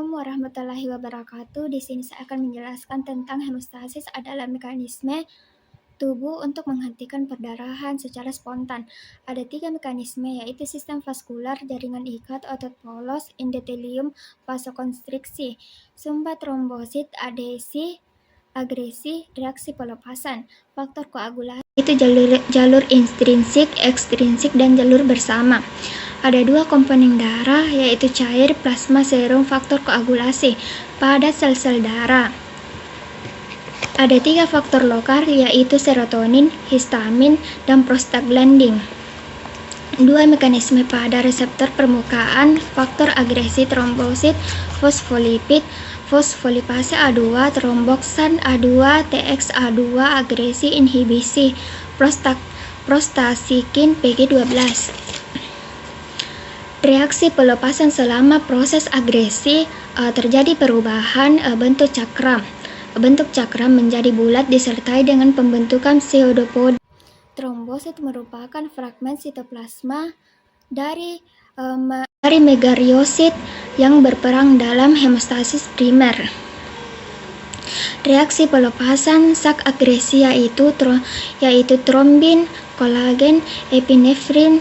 Assalamualaikum warahmatullahi wabarakatuh. Di sini saya akan menjelaskan tentang hemostasis adalah mekanisme tubuh untuk menghentikan perdarahan secara spontan. Ada 3 mekanisme, yaitu sistem vaskular, jaringan ikat, otot polos, endotelium, vasokonstriksi, sumbat trombosit, adesi, agresi, reaksi pelepasan. Faktor koagulasi itu jalur intrinsik, ekstrinsik, dan jalur bersama. Ada 2 komponen darah, yaitu cair, plasma, serum, faktor koagulasi pada sel-sel darah. Ada 3 faktor lokal, yaitu serotonin, histamin, dan prostaglandin. 2 mekanisme pada reseptor permukaan, faktor agresi trombosit, fosfolipid, fosfolipase A2, tromboksan A2, TXA2, agresi inhibisi, prostasikin PG12. Reaksi pelepasan selama proses agresi terjadi perubahan bentuk cakram. Bentuk cakram menjadi bulat disertai dengan pembentukan pseudopodia. Trombosit merupakan fragmen sitoplasma dari megariosit yang berperan dalam hemostasis primer. Reaksi pelepasan sak agresi yaitu trombin, kolagen, epinefrin,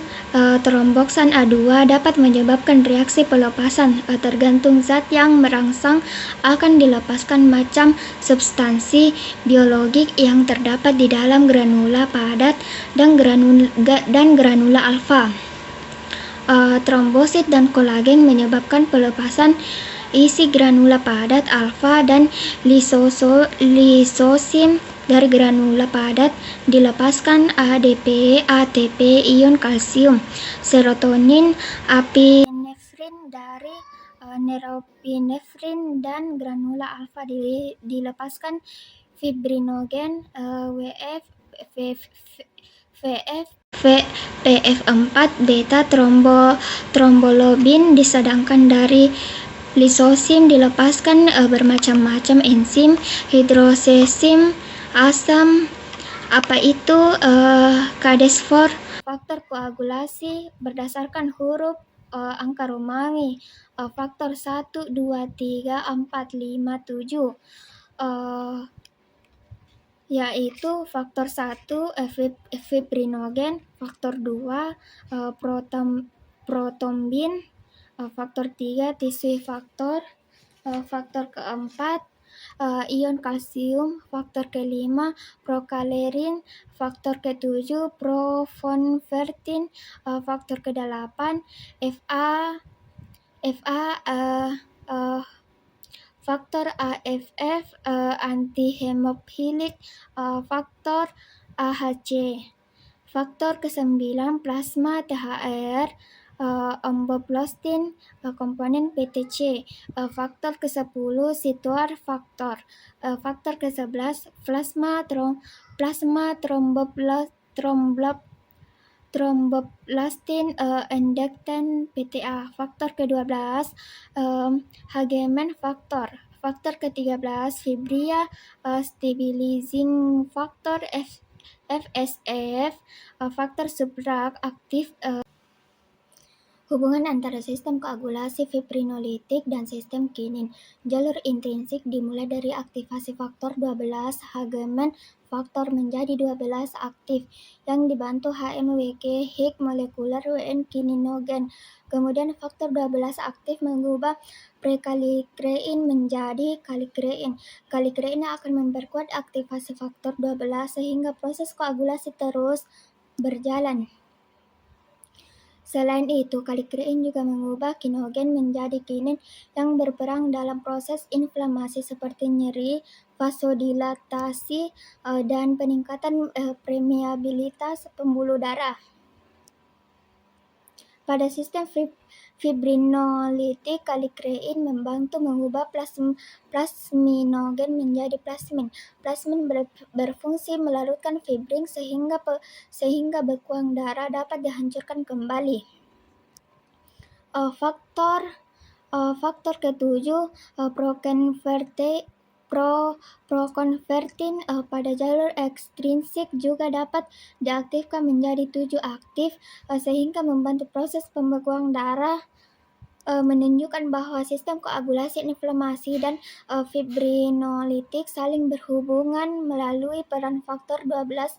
tromboksan A2 dapat menyebabkan reaksi pelepasan tergantung zat yang merangsang akan dilepaskan macam substansi biologik yang terdapat di dalam granula padat dan granula alfa. Trombosit dan kolagen menyebabkan pelepasan isi granula padat alfa dan lisosim dari granula padat dilepaskan ADP, ATP, ion kalsium, serotonin, apinefrin dari norepinefrin, dan granula alfa dilepaskan fibrinogen, WF, PF4, beta trombolobin, sedangkan dari lisosim dilepaskan bermacam-macam enzim, hidrosesim, asam, kadesfor. Faktor koagulasi berdasarkan huruf angka Romawi, faktor 1, 2, 3, 4, 5, 7, yaitu faktor 1 fibrinogen, faktor 2 protombin, faktor 3 tissue faktor, faktor keempat ion kalsium, faktor kelima prokalerin, faktor ketujuh proconvertin, faktor kedelapan faktor AFF, antihemofilik, faktor AHC, faktor ke-9 plasma THR, omboplastin, komponen PTC, faktor ke-10 Citoar faktor, faktor ke-11 plasma tromboplastin, endekten PTA, faktor ke-12 Hageman faktor, faktor ke-13 fibria stabilizing faktor FSF, faktor substrat aktif. Hubungan antara sistem koagulasi fibrinolitik dan sistem kinin. Jalur intrinsik dimulai dari aktivasi faktor 12 Hageman faktor menjadi 12 aktif yang dibantu HMWK High Molecular WN kininogen. Kemudian faktor 12 aktif mengubah prekallikrein menjadi kallikrein. Kallikrein akan memperkuat aktivasi faktor 12 sehingga proses koagulasi terus berjalan. Selain itu, kallikrein juga mengubah kinogen menjadi kinin yang berperan dalam proses inflamasi seperti nyeri, vasodilatasi, dan peningkatan permeabilitas pembuluh darah. Pada sistem fibrinolitik, kallikrein membantu mengubah plasminogen menjadi plasmin. Plasmin berfungsi melarutkan fibrin sehingga bekuan darah dapat dihancurkan kembali. Faktor ke-7 proconvertin pada jalur ekstrinsik juga dapat diaktifkan menjadi 7 aktif sehingga membantu proses pembekuan darah menunjukkan bahwa sistem koagulasi, inflamasi, dan fibrinolitik saling berhubungan melalui peran faktor 12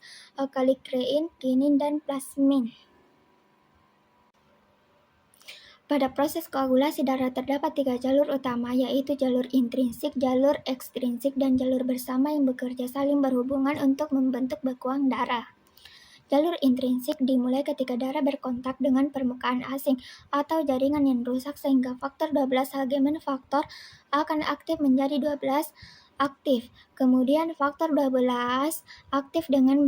kali krein, kinin, dan plasmin. Pada proses koagulasi darah terdapat 3 jalur utama, yaitu jalur intrinsik, jalur ekstrinsik, dan jalur bersama yang bekerja saling berhubungan untuk membentuk bekuan darah. Jalur intrinsik dimulai ketika darah berkontak dengan permukaan asing atau jaringan yang rusak sehingga faktor 12 Hageman faktor akan aktif menjadi 12 aktif. Kemudian faktor 12 aktif dengan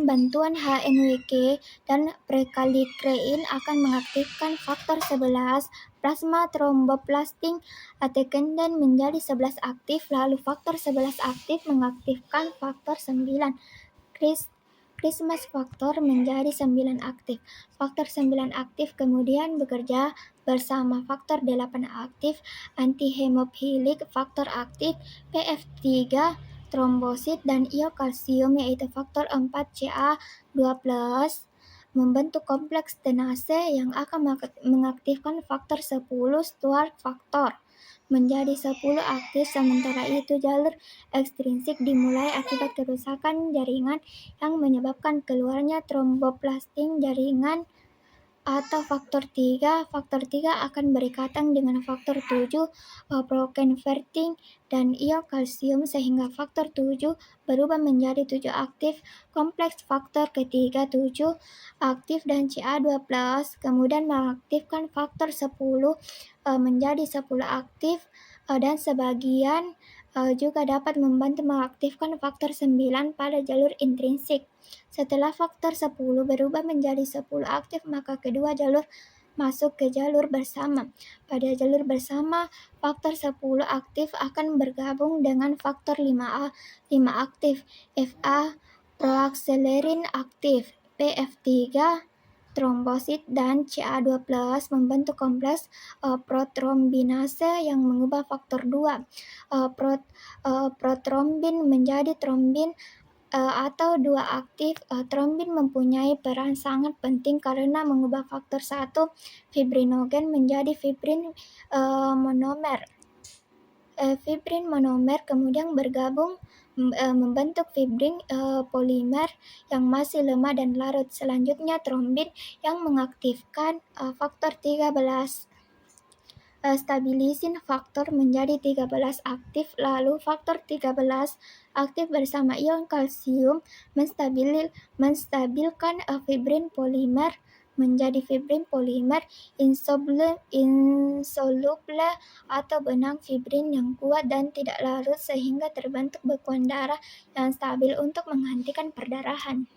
bantuan HMWK dan prekallikrein akan mengaktifkan faktor 11 plasma tromboplastin attekenden menjadi 11 aktif, lalu faktor 11 aktif mengaktifkan faktor 9 Christmas faktor menjadi 9 aktif. Faktor 9 aktif kemudian bekerja bersama faktor 8 aktif antihemofilik faktor aktif PF3 trombosit dan ion kalsium yaitu faktor 4 Ca2+ membentuk kompleks tenase yang akan mengaktifkan faktor 10 Stuart faktor menjadi 10 aktif. Sementara itu jalur ekstrinsik dimulai akibat kerusakan jaringan yang menyebabkan keluarnya tromboplastin jaringan atau faktor 3. Faktor 3 akan berikatan dengan faktor 7 proconverting dan ion kalsium sehingga faktor 7 berubah menjadi 7 aktif. Kompleks faktor ketiga 7 aktif dan Ca2+ kemudian mengaktifkan faktor 10 menjadi 10 aktif dan sebagian juga dapat membantu mengaktifkan faktor 9 pada jalur intrinsik. Setelah faktor 10 berubah menjadi 10 aktif, maka kedua jalur masuk ke jalur bersama. Pada jalur bersama, faktor 10 aktif akan bergabung dengan faktor 5 aktif, Fa proakselerin aktif, PF3 trombosit dan Ca2+ membentuk kompleks protrombinase yang mengubah faktor 2 protrombin menjadi trombin atau 2 aktif. Trombin mempunyai peran sangat penting karena mengubah faktor 1 fibrinogen menjadi fibrin monomer. Fibrin monomer kemudian bergabung membentuk fibrin polimer yang masih lemah dan larut. Selanjutnya trombin yang mengaktifkan faktor 13 stabilisin faktor menjadi 13 aktif, lalu faktor 13 aktif bersama ion kalsium menstabilkan fibrin polimer menjadi fibrin polimer insoluble atau benang fibrin yang kuat dan tidak larut sehingga terbentuk bekuan darah yang stabil untuk menghentikan perdarahan.